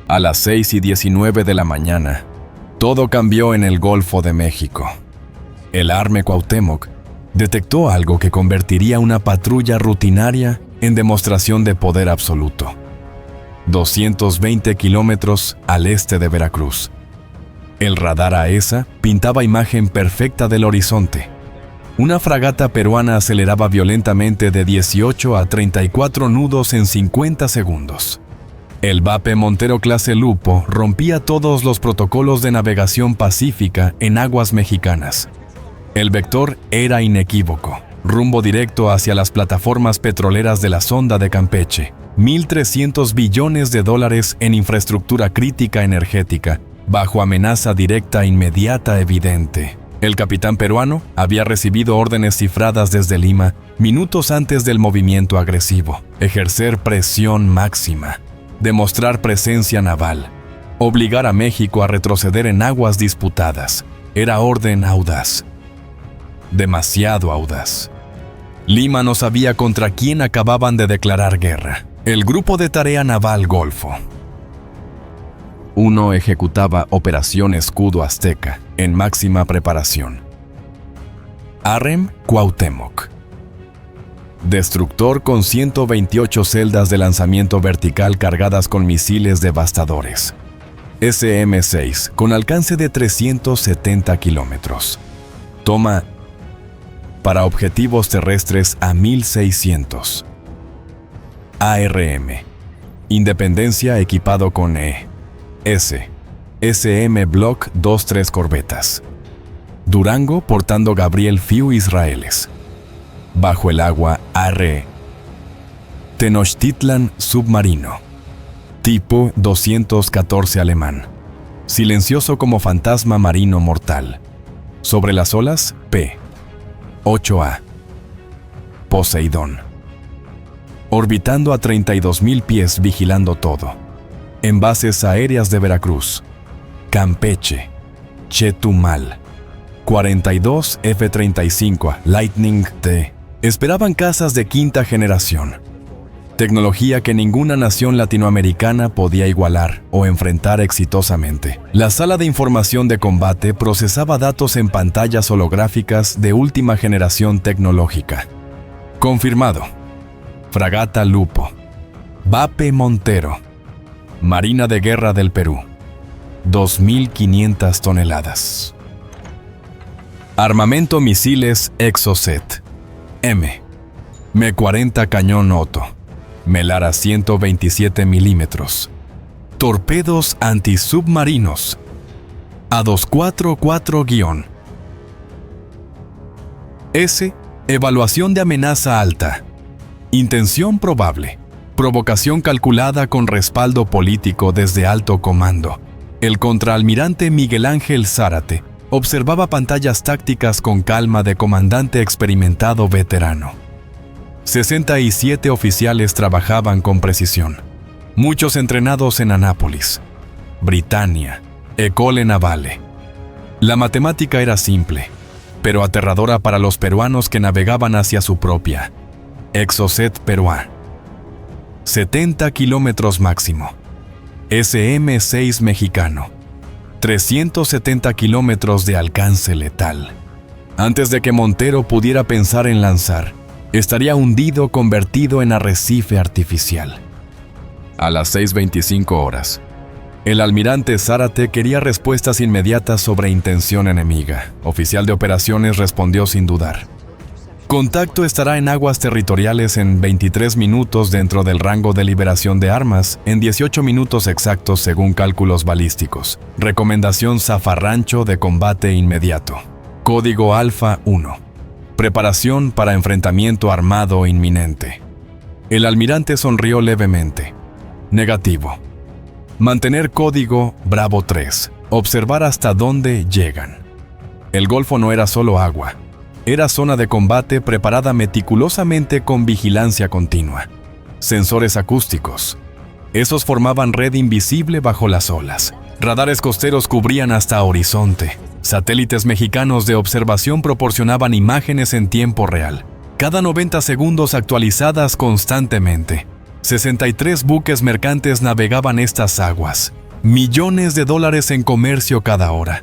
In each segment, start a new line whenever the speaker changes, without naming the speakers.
A las 6:19 de la mañana, todo cambió en el Golfo de México. El Arme Cuauhtémoc detectó algo que convertiría una patrulla rutinaria en demostración de poder absoluto. 220 kilómetros al este de Veracruz. El radar AESA pintaba imagen perfecta del horizonte. Una fragata peruana aceleraba violentamente de 18 a 34 nudos en 50 segundos. El Vape Montero clase Lupo rompía todos los protocolos de navegación pacífica en aguas mexicanas. El vector era inequívoco, rumbo directo hacia las plataformas petroleras de la Sonda de Campeche. 1.300 billones de dólares en infraestructura crítica energética, bajo amenaza directa inmediata evidente. El capitán peruano había recibido órdenes cifradas desde Lima minutos antes del movimiento agresivo: ejercer presión máxima, demostrar presencia naval, obligar a México a retroceder en aguas disputadas. Era orden audaz. Demasiado audaz. Lima no sabía contra quién acababan de declarar guerra. El Grupo de Tarea Naval Golfo. Uno ejecutaba Operación Escudo Azteca en máxima preparación. Arme Cuauhtémoc. Destructor con 128 celdas de lanzamiento vertical cargadas con misiles devastadores. SM-6 con alcance de 370 kilómetros. Toma para objetivos terrestres a 1600. ARM. Independencia equipado con SM Block 2-3 corbetas. Durango portando Gabriel Fiu Israeles. Bajo el agua ARE. Tenochtitlan submarino. Tipo 214 alemán. Silencioso como fantasma marino mortal. Sobre las olas P-8A. Poseidón. Orbitando a 32.000 pies vigilando todo. En bases aéreas de Veracruz, Campeche, Chetumal. 42 F-35 Lightning T. Esperaban cazas de quinta generación. Tecnología que ninguna nación latinoamericana podía igualar o enfrentar exitosamente. La sala de información de combate procesaba datos en pantallas holográficas de última generación tecnológica. Confirmado. Fragata Lupo. Vape Montero. Marina de Guerra del Perú. 2.500 toneladas. Armamento misiles Exocet. M40 cañón Otto. Melara 127 milímetros. Torpedos antisubmarinos. A244-. S. Evaluación de amenaza alta. Intención probable. Provocación calculada con respaldo político desde alto comando. El contraalmirante Miguel Ángel Zárate observaba pantallas tácticas con calma de comandante experimentado veterano. 67 oficiales trabajaban con precisión, muchos entrenados en Anápolis, Britannia, École Navale. La matemática era simple, pero aterradora para los peruanos que navegaban hacia su propia Exocet Peruá. 70 kilómetros máximo. SM-6 mexicano. 370 kilómetros de alcance letal. Antes de que Montero pudiera pensar en lanzar, estaría hundido, convertido en arrecife artificial. A las 6:25 horas, el almirante Zárate quería respuestas inmediatas sobre intención enemiga. Oficial de operaciones respondió sin dudar. Contacto estará en aguas territoriales en 23 minutos dentro del rango de liberación de armas, en 18 minutos exactos según cálculos balísticos. Recomendación zafarrancho de combate inmediato. Código Alfa 1. Preparación para enfrentamiento armado inminente. El almirante sonrió levemente. Negativo. Mantener código Bravo 3. Observar hasta dónde llegan. El Golfo no era solo agua. Era zona de combate preparada meticulosamente con vigilancia continua. Sensores acústicos. Esos formaban red invisible bajo las olas. Radares costeros cubrían hasta horizonte. Satélites mexicanos de observación proporcionaban imágenes en tiempo real, cada 90 segundos actualizadas constantemente. 63 buques mercantes navegaban estas aguas, Millones de dólares en comercio cada hora.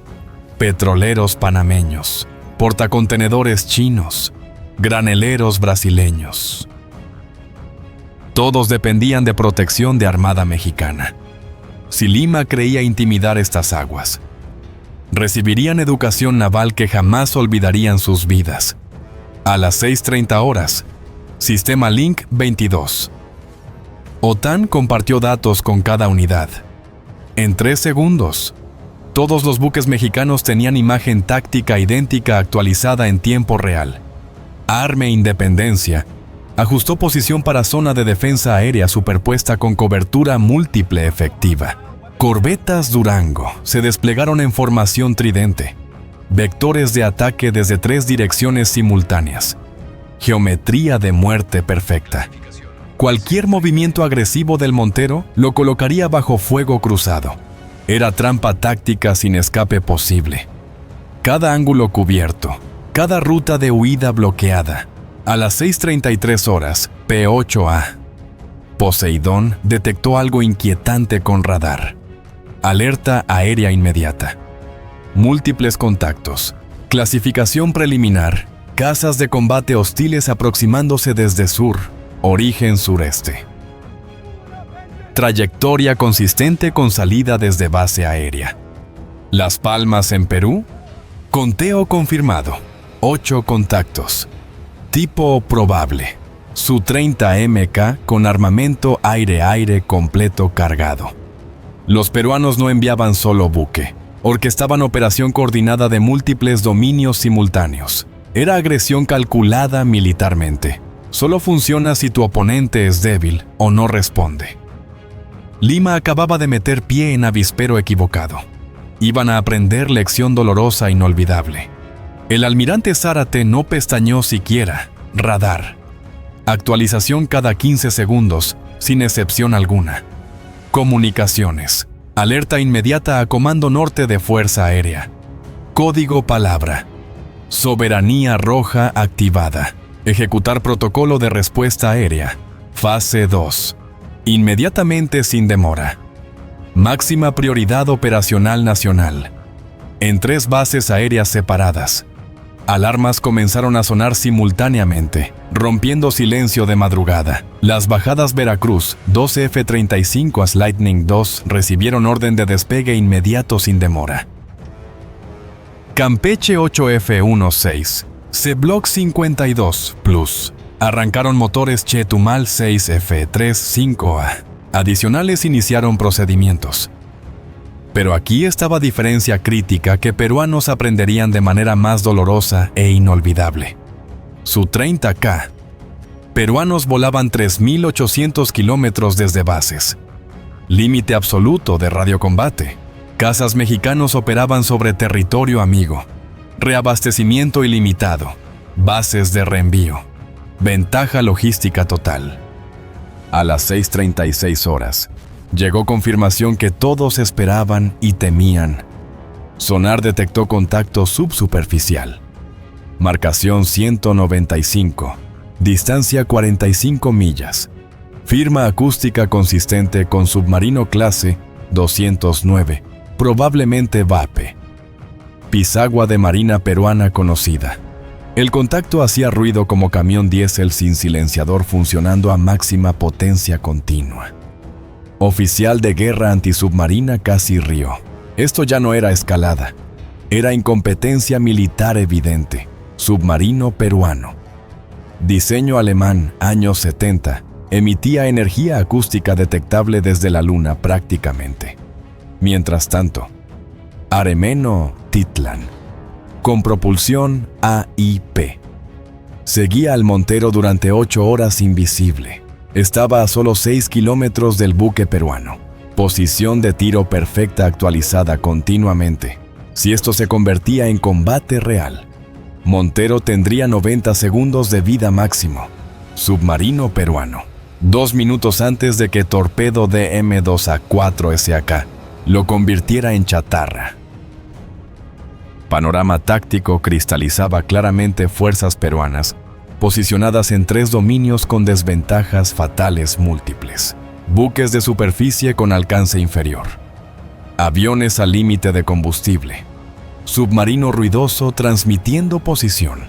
Petroleros panameños, portacontenedores chinos, graneleros brasileños. Todos dependían de protección de Armada Mexicana. Si Lima creía intimidar estas aguas, recibirían educación naval que jamás olvidarían sus vidas. A las 6:30 horas, Sistema Link 22. OTAN compartió datos con cada unidad. En 3 segundos, todos los buques mexicanos tenían imagen táctica idéntica actualizada en tiempo real. Arme Independencia ajustó posición para zona de defensa aérea superpuesta con cobertura múltiple efectiva. Corbetas Durango se desplegaron en formación tridente. Vectores de ataque desde 3 direcciones simultáneas. Geometría de muerte perfecta. Cualquier movimiento agresivo del Montero lo colocaría bajo fuego cruzado. Era trampa táctica sin escape posible. Cada ángulo cubierto, cada ruta de huida bloqueada. A las 6:33 horas, P-8A. Poseidón detectó algo inquietante con radar. Alerta aérea inmediata. Múltiples contactos. Clasificación preliminar. Casas de combate hostiles aproximándose desde sur. Origen sureste. Trayectoria consistente con salida desde base aérea. Las Palmas en Perú. Conteo confirmado. 8 contactos. Tipo probable. Su-30MK con armamento aire-aire completo cargado. Los peruanos no enviaban solo buque. Orquestaban operación coordinada de múltiples dominios simultáneos. Era agresión calculada militarmente. Solo funciona si tu oponente es débil o no responde. Lima acababa de meter pie en avispero equivocado. Iban a aprender lección dolorosa e inolvidable. El almirante Zárate no pestañeó siquiera. Radar. Actualización cada 15 segundos, sin excepción alguna. Comunicaciones. Alerta inmediata a Comando Norte de Fuerza Aérea. Código palabra. Soberanía roja activada. Ejecutar protocolo de respuesta aérea. Fase 2. Inmediatamente sin demora. Máxima prioridad operacional nacional. En 3 bases aéreas separadas. Alarmas comenzaron a sonar simultáneamente, rompiendo silencio de madrugada. Las bajadas Veracruz, 12 F-35 Lightning II recibieron orden de despegue inmediato sin demora. Campeche 8 F-16. C-Block 52 Plus. Arrancaron motores Chetumal 6 F-35A. Adicionales iniciaron procedimientos. Pero aquí estaba diferencia crítica que peruanos aprenderían de manera más dolorosa e inolvidable. Su-30K. Peruanos volaban 3.800 kilómetros desde bases. Límite absoluto de radiocombate. Cazas mexicanos operaban sobre territorio amigo. Reabastecimiento ilimitado. Bases de reenvío. Ventaja logística total. A las 6:36 horas, llegó confirmación que todos esperaban y temían. Sonar detectó contacto subsuperficial. Marcación 195. Distancia 45 millas. Firma acústica consistente con submarino clase 209, probablemente VAPE. Pisagua de marina peruana conocida. El contacto hacía ruido como camión diésel sin silenciador funcionando a máxima potencia continua. Oficial de guerra antisubmarina casi rió. Esto ya no era escalada. Era incompetencia militar evidente. Submarino peruano. Diseño alemán, años 70. Emitía energía acústica detectable desde la luna prácticamente. Mientras tanto, Aremeno Titlan, con propulsión AIP. Seguía al Montero durante 8 horas invisible. Estaba a solo 6 kilómetros del buque peruano. Posición de tiro perfecta actualizada continuamente. Si esto se convertía en combate real, Montero tendría 90 segundos de vida máximo. Submarino peruano. 2 minutos antes de que torpedo DM-2A4 SAK lo convirtiera en chatarra. Panorama táctico cristalizaba claramente fuerzas peruanas, posicionadas en 3 dominios con desventajas fatales múltiples. Buques de superficie con alcance inferior. Aviones al límite de combustible. Submarino ruidoso transmitiendo posición.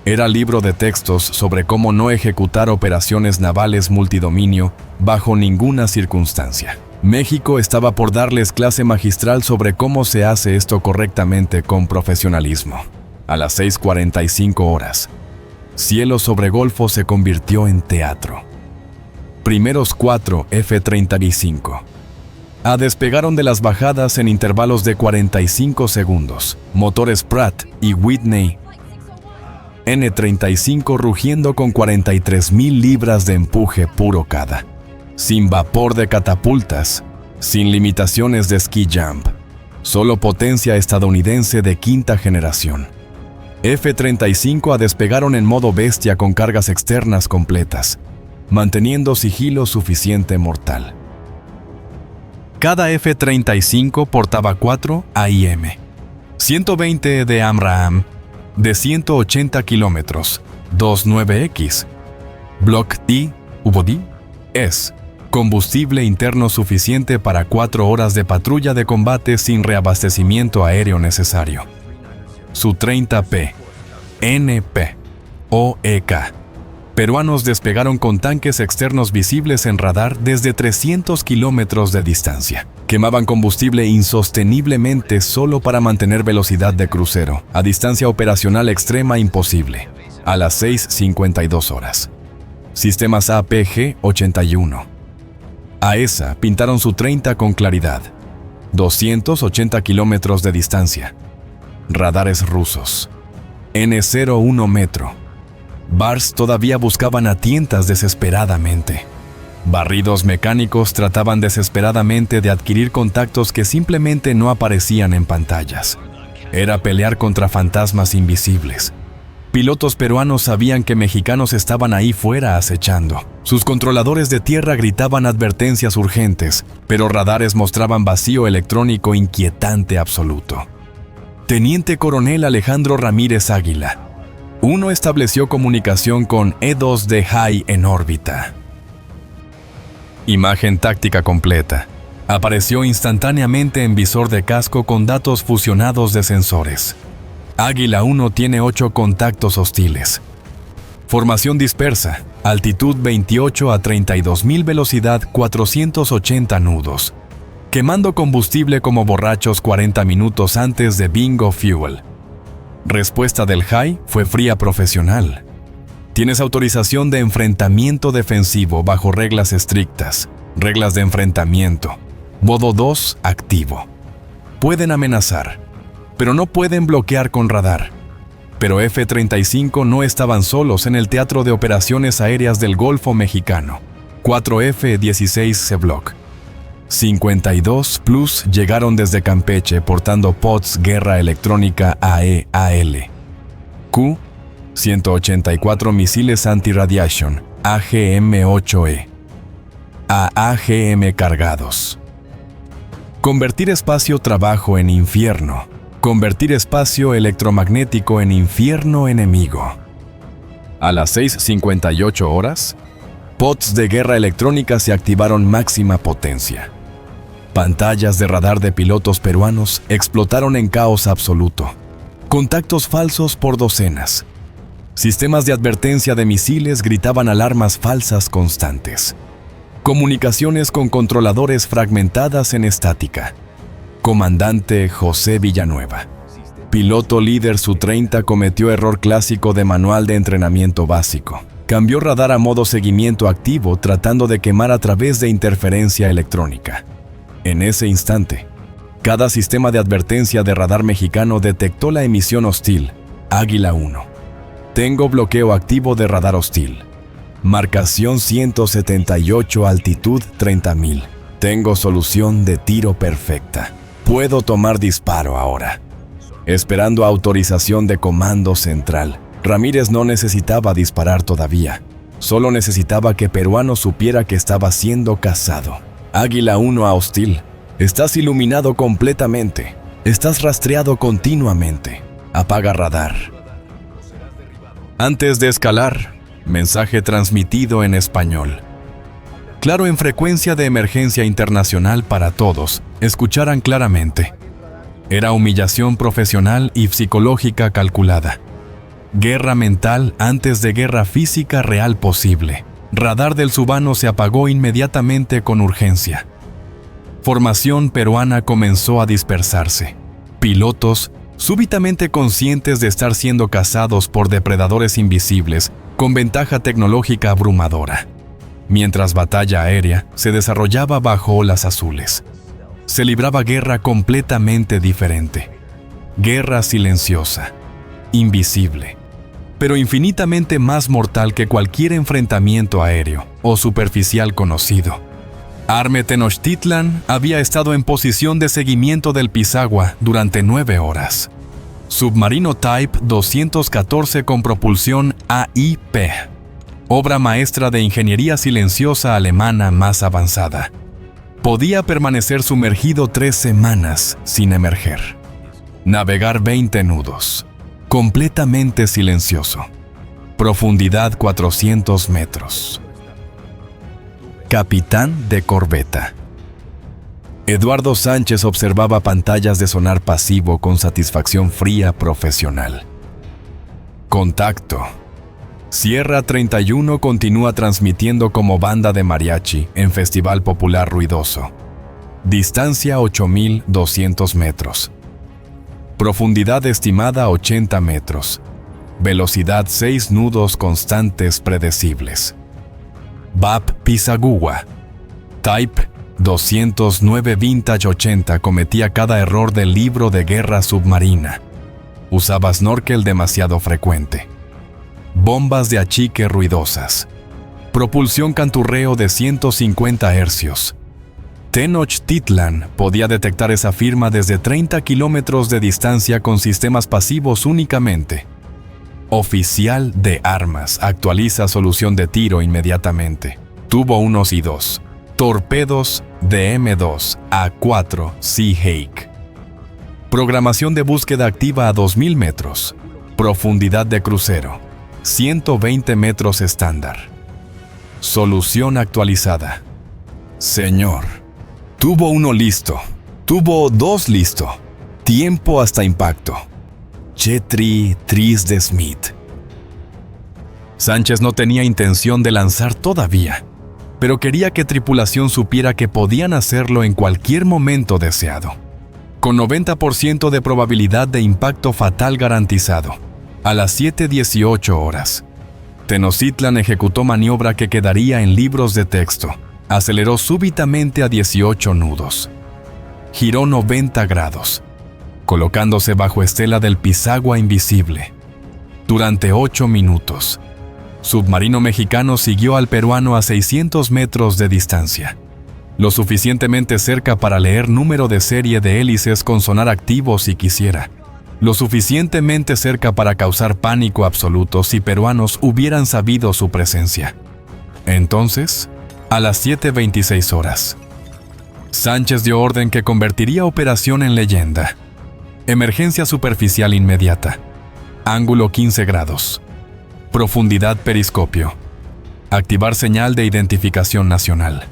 Era libro de textos sobre cómo no ejecutar operaciones navales multidominio bajo ninguna circunstancia. México estaba por darles clase magistral sobre cómo se hace esto correctamente con profesionalismo. A las 6:45 horas, cielo sobre Golfo se convirtió en teatro. Primeros 4 F-35. Despegaron de las bajadas en intervalos de 45 segundos. Motores Pratt y Whitney N-35 rugiendo con 43,000 libras de empuje puro cada. Sin vapor de catapultas, sin limitaciones de ski jump. Solo potencia estadounidense de quinta generación. F-35 despegaron en modo bestia con cargas externas completas, manteniendo sigilo suficiente mortal. Cada F-35 portaba 4 AIM, 120 de AMRAAM, de 180 kilómetros, 29X, Block D, UBOD, S, combustible interno suficiente para 4 horas de patrulla de combate sin reabastecimiento aéreo necesario. Su-30P, NP, OEK. Peruanos despegaron con tanques externos visibles en radar desde 300 kilómetros de distancia. Quemaban combustible insosteniblemente solo para mantener velocidad de crucero, a distancia operacional extrema imposible, a las 6:52 horas. Sistemas APG-81. AESA pintaron su 30 con claridad, 280 kilómetros de distancia. Radares rusos. N-01 metro. Bars todavía buscaban a tientas desesperadamente. Barridos mecánicos trataban desesperadamente de adquirir contactos que simplemente no aparecían en pantallas. Era pelear contra fantasmas invisibles. Pilotos peruanos sabían que mexicanos estaban ahí fuera acechando. Sus controladores de tierra gritaban advertencias urgentes, pero radares mostraban vacío electrónico inquietante absoluto. Teniente Coronel Alejandro Ramírez Águila. Uno estableció comunicación con E-2D High en órbita. Imagen táctica completa. Apareció instantáneamente en visor de casco con datos fusionados de sensores. Águila 1 tiene 8 contactos hostiles. Formación dispersa. Altitud 28 a 32,000, velocidad 480 nudos. Quemando combustible como borrachos 40 minutos antes de Bingo Fuel. Respuesta del High fue fría profesional. Tienes autorización de enfrentamiento defensivo bajo reglas estrictas. Reglas de enfrentamiento. Modo 2 activo. Pueden amenazar, pero no pueden bloquear con radar. Pero F-35 no estaban solos en el teatro de operaciones aéreas del Golfo Mexicano. 4 F-16C Block. 52 Plus llegaron desde Campeche portando pods guerra electrónica AE-AL. Q, 184 misiles anti-radiation, AGM-8E. AGM cargados. Convertir espacio-trabajo en infierno. Convertir espacio electromagnético en infierno enemigo. A las 6:58 horas, pods de guerra electrónica se activaron máxima potencia. Pantallas de radar de pilotos peruanos explotaron en caos absoluto. Contactos falsos por docenas. Sistemas de advertencia de misiles gritaban alarmas falsas constantes. Comunicaciones con controladores fragmentadas en estática. Comandante José Villanueva. Piloto líder Su-30 cometió error clásico de manual de entrenamiento básico. Cambió radar a modo seguimiento activo tratando de quemar a través de interferencia electrónica. En ese instante, cada sistema de advertencia de radar mexicano detectó la emisión hostil. Águila 1. Tengo bloqueo activo de radar hostil. Marcación 178, altitud 30,000. Tengo solución de tiro perfecta. Puedo tomar disparo ahora. Esperando autorización de comando central. Ramírez no necesitaba disparar todavía. Solo necesitaba que peruano supiera que estaba siendo cazado. Águila 1 a hostil. Estás iluminado completamente. Estás rastreado continuamente. Apaga radar. Antes de escalar, mensaje transmitido en español. claro en frecuencia de emergencia internacional para todos, escucharan claramente. Era humillación profesional y psicológica calculada. Guerra mental antes de guerra física real posible. Radar del Subano se apagó inmediatamente con urgencia. Formación peruana comenzó a dispersarse. Pilotos, súbitamente conscientes de estar siendo cazados por depredadores invisibles, con ventaja tecnológica abrumadora. Mientras batalla aérea se desarrollaba bajo olas azules. Se libraba guerra completamente diferente. Guerra silenciosa, invisible, pero infinitamente más mortal que cualquier enfrentamiento aéreo o superficial conocido. Arme Tenochtitlan había estado en posición de seguimiento del Pisagua durante 9 horas. Submarino Type 214 con propulsión AIP, obra maestra de ingeniería silenciosa alemana más avanzada. Podía permanecer sumergido 3 semanas sin emerger. Navegar 20 nudos. Completamente silencioso. Profundidad 400 metros. Capitán de corbeta. Eduardo Sánchez observaba pantallas de sonar pasivo con satisfacción fría profesional. Contacto. Sierra 31 continúa transmitiendo como banda de mariachi en Festival Popular Ruidoso. Distancia 8.200 metros. Profundidad estimada 80 metros. Velocidad 6 nudos constantes predecibles. VAP Pisagua. Type 209 Vintage 80 cometía cada error del libro de guerra submarina. Usaba snorkel demasiado frecuente. Bombas de achique ruidosas. Propulsión canturreo de 150 hercios. Tenochtitlan podía detectar esa firma desde 30 kilómetros de distancia con sistemas pasivos únicamente. Oficial de armas actualiza solución de tiro inmediatamente. Tubo 1 y 2. Torpedos de M2 a 4 Sea Hake. Programación de búsqueda activa a 2000 metros. Profundidad de crucero. 120 metros estándar. Solución actualizada. Señor. Tubo 1 listo. Tubo 2 listo. Tiempo hasta impacto. Chetri Tris de Smith. Sánchez no tenía intención de lanzar todavía, pero quería que tripulación supiera que podían hacerlo en cualquier momento deseado. Con 90% de probabilidad de impacto fatal garantizado. A las 7:18 horas. Tenochtitlan ejecutó maniobra que quedaría en libros de texto. Aceleró súbitamente a 18 nudos. Giró 90 grados, colocándose bajo estela del Pisagua invisible. Durante 8 minutos, submarino mexicano siguió al peruano a 600 metros de distancia, lo suficientemente cerca para leer número de serie de hélices con sonar activo si quisiera, lo suficientemente cerca para causar pánico absoluto si peruanos hubieran sabido su presencia. Entonces, a las 7:26 horas, Sánchez dio orden que convertiría operación en leyenda. Emergencia superficial inmediata. Ángulo 15 grados. Profundidad periscopio. Activar señal de identificación nacional.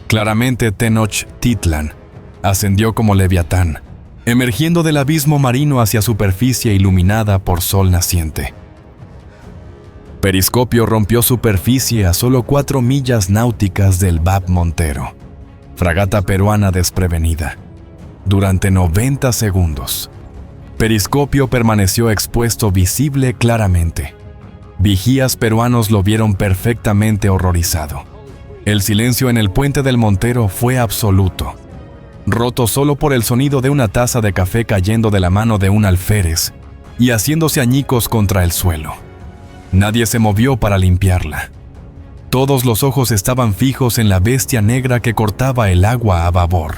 Claramente Tenochtitlan ascendió como Leviatán, emergiendo del abismo marino hacia superficie iluminada por sol naciente. Periscopio rompió superficie a solo 4 millas náuticas del VAP Montero. Fragata peruana desprevenida. Durante 90 segundos. Periscopio permaneció expuesto visible claramente. Vigías peruanos lo vieron perfectamente horrorizado. El silencio en el puente del Montero fue absoluto, roto solo por el sonido de una taza de café cayendo de la mano de un alférez y haciéndose añicos contra el suelo. Nadie se movió para limpiarla. Todos los ojos estaban fijos en la bestia negra que cortaba el agua a babor.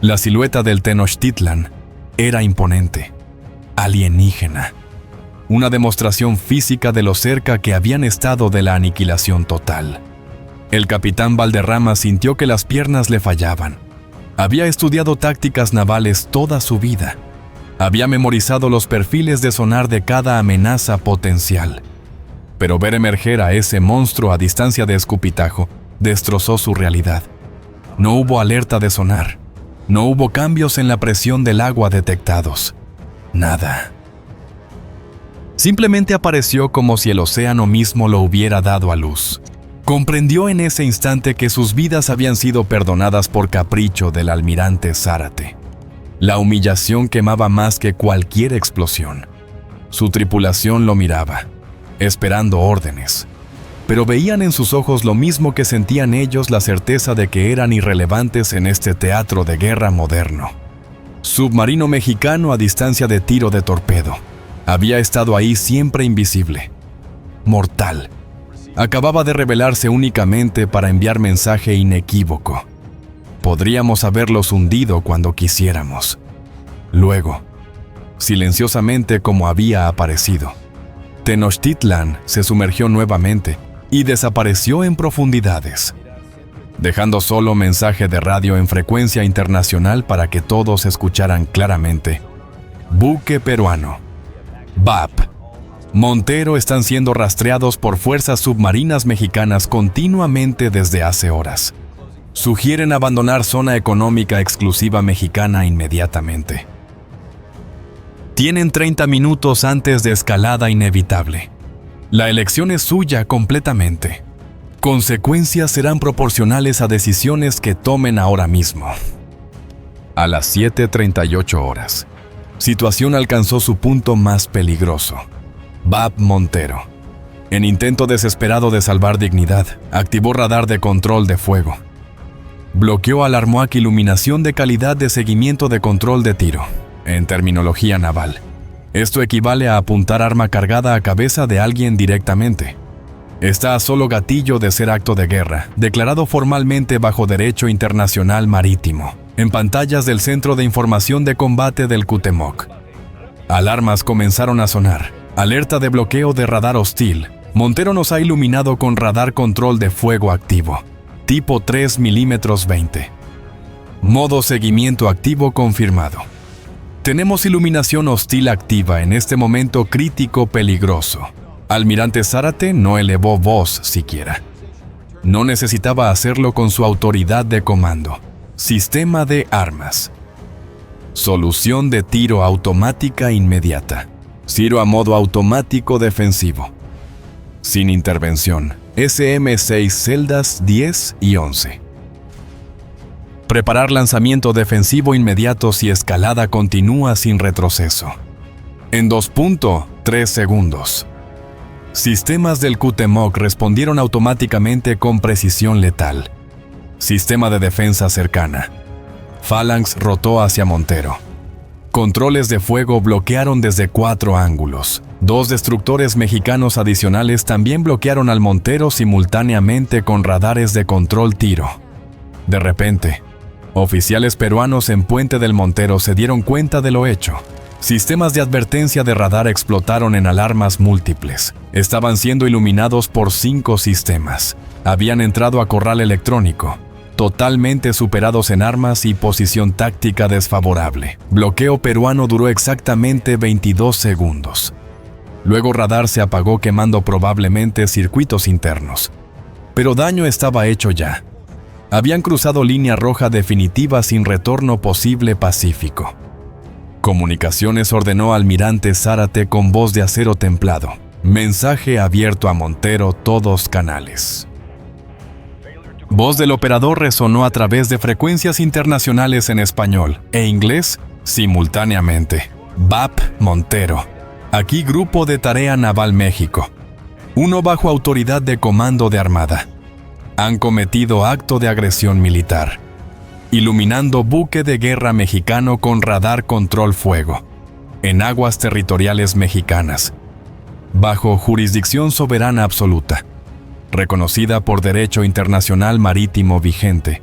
La silueta del Tenochtitlan era imponente, alienígena. Una demostración física de lo cerca que habían estado de la aniquilación total. El capitán Valderrama sintió que las piernas le fallaban. Había estudiado tácticas navales toda su vida. Había memorizado los perfiles de sonar de cada amenaza potencial. Pero ver emerger a ese monstruo a distancia de escupitajo destrozó su realidad. No hubo alerta de sonar. No hubo cambios en la presión del agua detectados. Nada. Simplemente apareció como si el océano mismo lo hubiera dado a luz. Comprendió en ese instante que sus vidas habían sido perdonadas por capricho del almirante Zárate. La humillación quemaba más que cualquier explosión. Su tripulación lo miraba, esperando órdenes. Pero veían en sus ojos lo mismo que sentían ellos, la certeza de que eran irrelevantes en este teatro de guerra moderno. Submarino mexicano a distancia de tiro de torpedo. Había estado ahí siempre invisible. Mortal. Acababa de revelarse únicamente para enviar mensaje inequívoco. Podríamos haberlos hundido cuando quisiéramos. Luego, silenciosamente como había aparecido, Tenochtitlan se sumergió nuevamente y desapareció en profundidades, dejando solo mensaje de radio en frecuencia internacional para que todos escucharan claramente. Buque peruano. BAP. Montero están siendo rastreados por fuerzas submarinas mexicanas continuamente desde hace horas. Sugieren abandonar zona económica exclusiva mexicana inmediatamente. Tienen 30 minutos antes de escalada inevitable. La elección es suya completamente. Consecuencias serán proporcionales a decisiones que tomen ahora mismo. A las 7:38 horas, situación alcanzó su punto más peligroso. BAP Montero, en intento desesperado de salvar dignidad, activó radar de control de fuego. Bloqueó Alarmoac iluminación de calidad de seguimiento de control de tiro, en terminología naval. Esto equivale a apuntar arma cargada a cabeza de alguien directamente. Está a solo gatillo de ser acto de guerra, declarado formalmente bajo derecho internacional marítimo, en pantallas del Centro de Información de Combate del Cuauhtémoc. Alarmas comenzaron a sonar. Alerta de bloqueo de radar hostil. Montero nos ha iluminado con radar control de fuego activo. Tipo 3 mm 20. Modo seguimiento activo confirmado. Tenemos iluminación hostil activa en este momento crítico peligroso. Almirante Zárate no elevó voz siquiera. No necesitaba hacerlo con su autoridad de comando. Sistema de armas. Solución de tiro automática inmediata. Giro a modo automático defensivo. Sin intervención. SM-6 celdas 10 y 11. Preparar lanzamiento defensivo inmediato si escalada continúa sin retroceso. En 2.3 segundos. Sistemas del Cuauhtémoc respondieron automáticamente con precisión letal. Sistema de defensa cercana. Phalanx rotó hacia Montero. Controles de fuego bloquearon desde 4 ángulos. 2 destructores mexicanos adicionales también bloquearon al Montero simultáneamente con radares de control tiro. De repente, oficiales peruanos en Puente del Montero se dieron cuenta de lo hecho. Sistemas de advertencia de radar explotaron en alarmas múltiples. Estaban siendo iluminados por 5 sistemas. Habían entrado a corral electrónico. Totalmente superados en armas y posición táctica desfavorable. Bloqueo peruano duró exactamente 22 segundos. Luego radar se apagó quemando probablemente circuitos internos. Pero daño estaba hecho ya. Habían cruzado línea roja definitiva sin retorno posible pacífico. Comunicaciones ordenó Almirante Zárate con voz de acero templado. Mensaje abierto a Montero, todos canales. Voz del operador resonó a través de frecuencias internacionales en español e inglés simultáneamente. BAP Montero. Aquí Grupo de Tarea Naval México. Uno bajo autoridad de Comando de Armada. Han cometido acto de agresión militar. Iluminando buque de guerra mexicano con radar control fuego. En aguas territoriales mexicanas. Bajo jurisdicción soberana absoluta. Reconocida por derecho internacional marítimo vigente.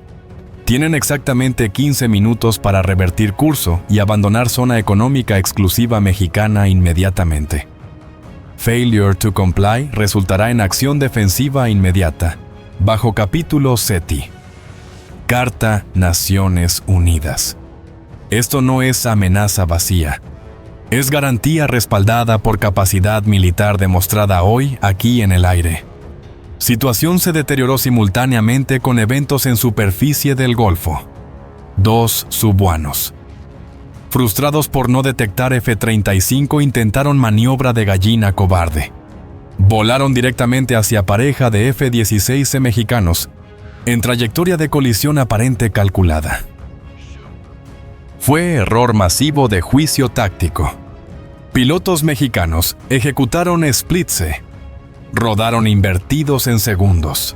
Tienen exactamente 15 minutos para revertir curso y abandonar zona económica exclusiva mexicana inmediatamente. Failure to comply resultará en acción defensiva inmediata, bajo capítulo SETI. Carta Naciones Unidas. Esto no es amenaza vacía. Es garantía respaldada por capacidad militar demostrada hoy aquí en el aire. Situación se deterioró simultáneamente con eventos en superficie del Golfo. 2 subhumanos. Frustrados por no detectar F-35, intentaron maniobra de gallina cobarde. Volaron directamente hacia pareja de F-16 mexicanos, en trayectoria de colisión aparente calculada. Fue error masivo de juicio táctico. Pilotos mexicanos ejecutaron splitse, rodaron invertidos en segundos.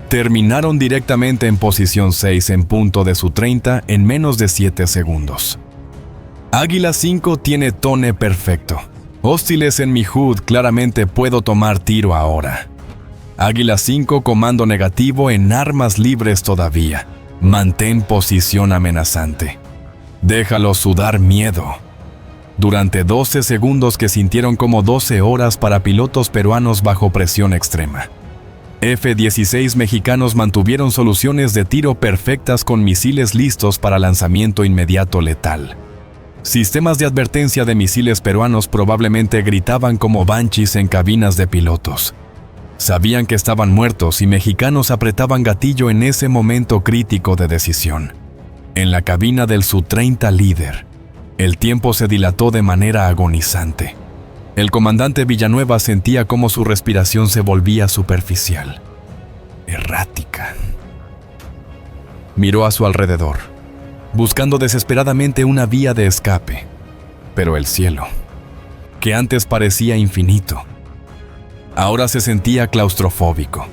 Terminaron directamente en posición 6 en punto de su 30 en menos de 7 segundos. Águila 5 tiene tone perfecto. Hostiles en mi HUD, claramente puedo tomar tiro ahora. Águila 5, comando negativo en armas libres todavía. Mantén posición amenazante. Déjalo sudar miedo. Durante 12 segundos que sintieron como 12 horas para pilotos peruanos bajo presión extrema. F-16 mexicanos mantuvieron soluciones de tiro perfectas con misiles listos para lanzamiento inmediato letal. Sistemas de advertencia de misiles peruanos probablemente gritaban como banshees en cabinas de pilotos. Sabían que estaban muertos y mexicanos apretaban gatillo en ese momento crítico de decisión. En la cabina del Su-30 líder, el tiempo se dilató de manera agonizante. El comandante Villanueva sentía cómo su respiración se volvía superficial, errática. Miró a su alrededor, buscando desesperadamente una vía de escape, pero el cielo, que antes parecía infinito, ahora se sentía claustrofóbico.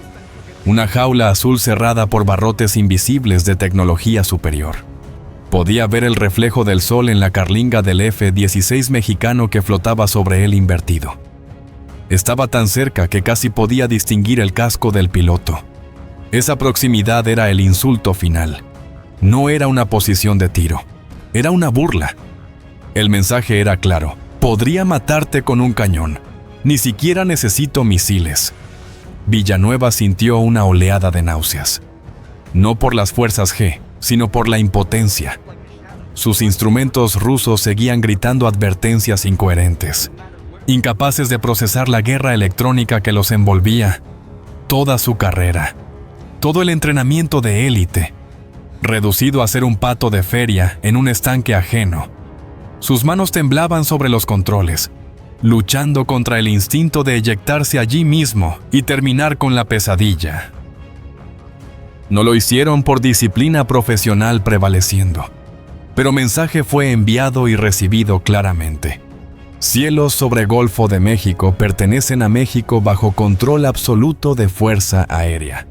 Una jaula azul cerrada por barrotes invisibles de tecnología superior. Podía ver el reflejo del sol en la carlinga del F-16 mexicano que flotaba sobre él invertido. Estaba tan cerca que casi podía distinguir el casco del piloto. Esa proximidad era el insulto final. No era una posición de tiro, era una burla. El mensaje era claro: podría matarte con un cañón. Ni siquiera necesito misiles. Villanueva sintió una oleada de náuseas. No por las fuerzas G, sino por la impotencia. Sus instrumentos rusos seguían gritando advertencias incoherentes, incapaces de procesar la guerra electrónica que los envolvía. Toda su carrera, todo el entrenamiento de élite, reducido a ser un pato de feria en un estanque ajeno. Sus manos temblaban sobre los controles, luchando contra el instinto de eyectarse allí mismo y terminar con la pesadilla. No lo hicieron por disciplina profesional prevaleciendo, pero mensaje fue enviado y recibido claramente. Cielos sobre Golfo de México pertenecen a México bajo control absoluto de Fuerza Aérea.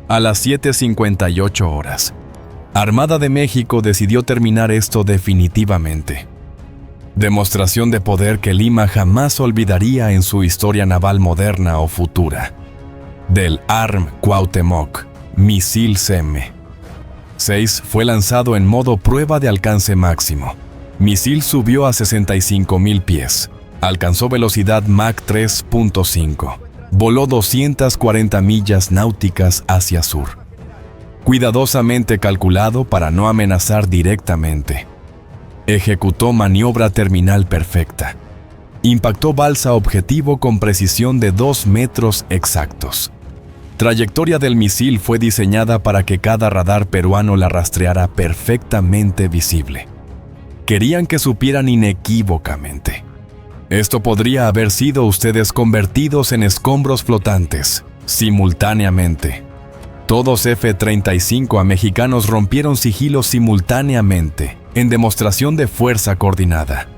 A las 7:58 horas, Armada de México decidió terminar esto definitivamente. Demostración de poder que Lima jamás olvidaría en su historia naval moderna o futura. Del ARM Cuauhtémoc, misil CM-6 fue lanzado en modo prueba de alcance máximo. Misil subió a 65,000 pies. Alcanzó velocidad Mach 3.5. Voló 240 millas náuticas hacia sur. Cuidadosamente calculado para no amenazar directamente. Ejecutó maniobra terminal perfecta. Impactó balsa objetivo con precisión de 2 metros exactos. Trayectoria del misil fue diseñada para que cada radar peruano la rastreara perfectamente visible. Querían que supieran inequívocamente. Esto podría haber sido ustedes convertidos en escombros flotantes, simultáneamente. Todos F-35 mexicanos rompieron sigilo simultáneamente, en demostración de fuerza coordinada.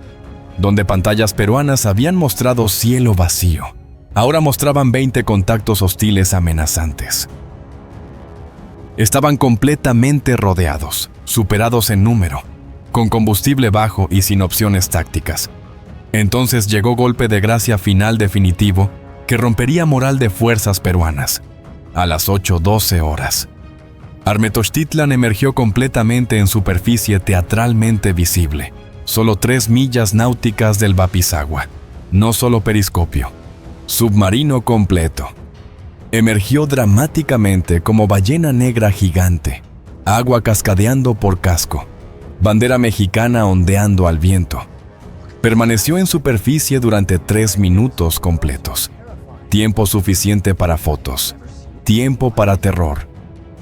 Donde pantallas peruanas habían mostrado cielo vacío, ahora mostraban 20 contactos hostiles amenazantes. Estaban completamente rodeados, superados en número, con combustible bajo y sin opciones tácticas. Entonces llegó golpe de gracia final definitivo que rompería moral de fuerzas peruanas. A las 8:12 horas. Armetochtitlan emergió completamente en superficie teatralmente visible. Solo 3 millas náuticas del Bapisagua. No solo periscopio. Submarino completo. Emergió dramáticamente como ballena negra gigante. Agua cascadeando por casco. Bandera mexicana ondeando al viento. Permaneció en superficie durante 3 minutos completos. Tiempo suficiente para fotos, tiempo para terror,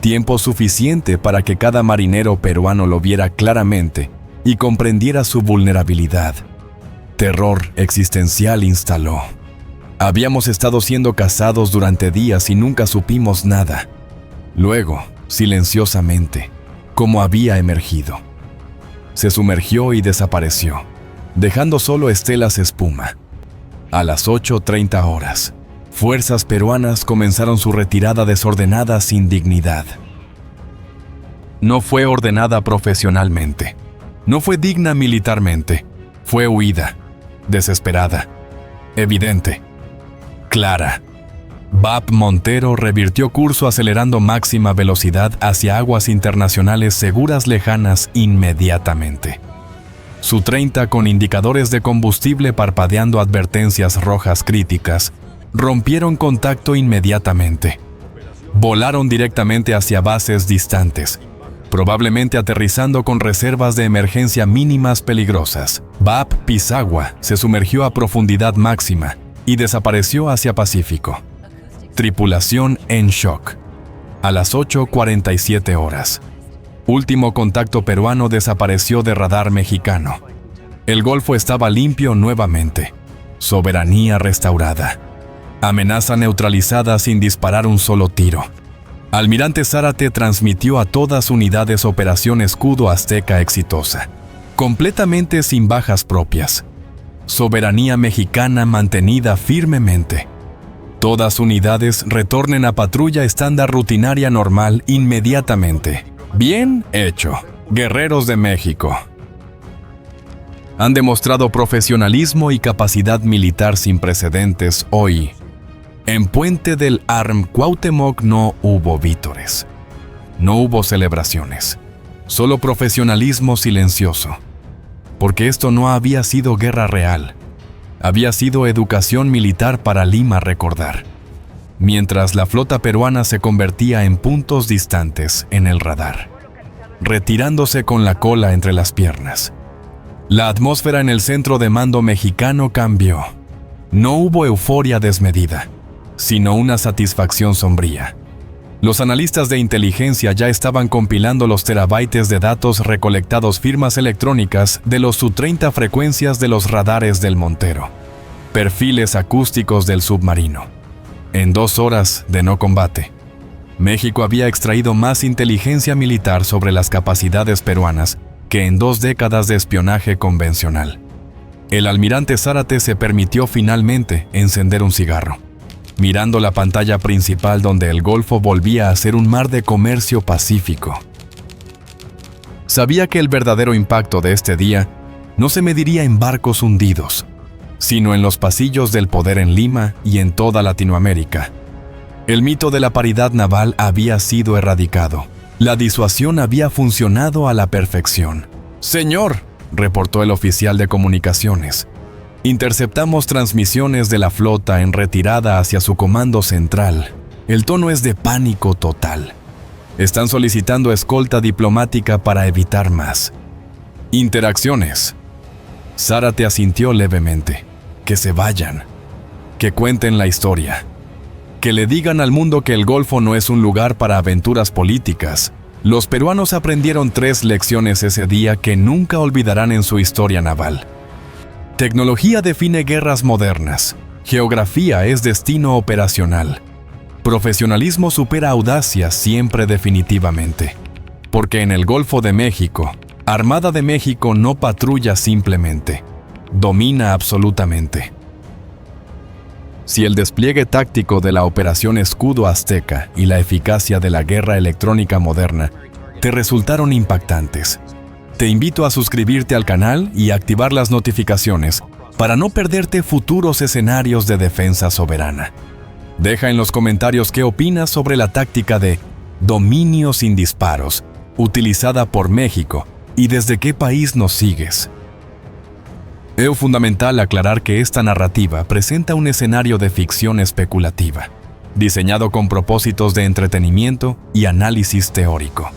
tiempo suficiente para que cada marinero peruano lo viera claramente y comprendiera su vulnerabilidad. Terror existencial instaló. Habíamos estado siendo cazados durante días y nunca supimos nada. Luego, silenciosamente, como había emergido, se sumergió y desapareció, dejando solo estelas espuma. A las 8:30 horas, fuerzas peruanas comenzaron su retirada desordenada sin dignidad. No fue ordenada profesionalmente. No fue digna militarmente. Fue huida, desesperada, evidente, clara. VAP Montero revirtió curso acelerando máxima velocidad hacia aguas internacionales seguras lejanas inmediatamente. Su 30 con indicadores de combustible parpadeando advertencias rojas críticas rompieron contacto inmediatamente. Volaron directamente hacia bases distantes, probablemente aterrizando con reservas de emergencia mínimas peligrosas. VAP Pisagua se sumergió a profundidad máxima y desapareció hacia Pacífico. Tripulación en shock. A las 8:47 horas. Último contacto peruano desapareció de radar mexicano. El Golfo estaba limpio nuevamente. Soberanía restaurada. Amenaza neutralizada sin disparar un solo tiro. Almirante Zárate transmitió a todas unidades Operación Escudo Azteca exitosa, completamente sin bajas propias. Soberanía mexicana mantenida firmemente. Todas unidades retornen a patrulla estándar rutinaria normal inmediatamente. Bien hecho, guerreros de México. Han demostrado profesionalismo y capacidad militar sin precedentes hoy. En Puente del Arm Cuauhtémoc no hubo vítores. No hubo celebraciones. Solo profesionalismo silencioso. Porque esto no había sido guerra real. Había sido educación militar para Lima recordar. Mientras la flota peruana se convertía en puntos distantes en el radar, retirándose con la cola entre las piernas. La atmósfera en el centro de mando mexicano cambió. No hubo euforia desmedida, sino una satisfacción sombría. Los analistas de inteligencia ya estaban compilando los terabytes de datos recolectados firmas electrónicas de los Su-30 frecuencias de los radares del Montero. Perfiles acústicos del submarino. En 2 horas de no combate, México había extraído más inteligencia militar sobre las capacidades peruanas que en 2 décadas de espionaje convencional. El almirante Zárate se permitió finalmente encender un cigarro, mirando la pantalla principal donde el Golfo volvía a ser un mar de comercio pacífico. Sabía que el verdadero impacto de este día no se mediría en barcos hundidos, sino en los pasillos del poder en Lima y en toda Latinoamérica. El mito de la paridad naval había sido erradicado. La disuasión había funcionado a la perfección. «Señor», reportó el oficial de comunicaciones, «interceptamos transmisiones de la flota en retirada hacia su comando central. El tono es de pánico total. Están solicitando escolta diplomática para evitar más interacciones». Zárate asintió levemente. «Que se vayan. Que cuenten la historia. Que le digan al mundo que el Golfo no es un lugar para aventuras políticas». Los peruanos aprendieron 3 lecciones ese día que nunca olvidarán en su historia naval. Tecnología define guerras modernas. Geografía es destino operacional. Profesionalismo supera audacia siempre definitivamente. Porque en el Golfo de México, Armada de México no patrulla simplemente, domina absolutamente. Si el despliegue táctico de la Operación Escudo Azteca y la eficacia de la guerra electrónica moderna te resultaron impactantes, te invito a suscribirte al canal y activar las notificaciones para no perderte futuros escenarios de defensa soberana. Deja en los comentarios qué opinas sobre la táctica de dominio sin disparos, utilizada por México, y desde qué país nos sigues. Es fundamental aclarar que esta narrativa presenta un escenario de ficción especulativa, diseñado con propósitos de entretenimiento y análisis teórico.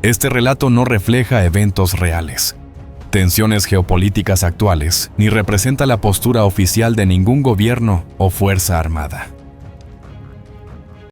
Este relato no refleja eventos reales, tensiones geopolíticas actuales, ni representa la postura oficial de ningún gobierno o fuerza armada.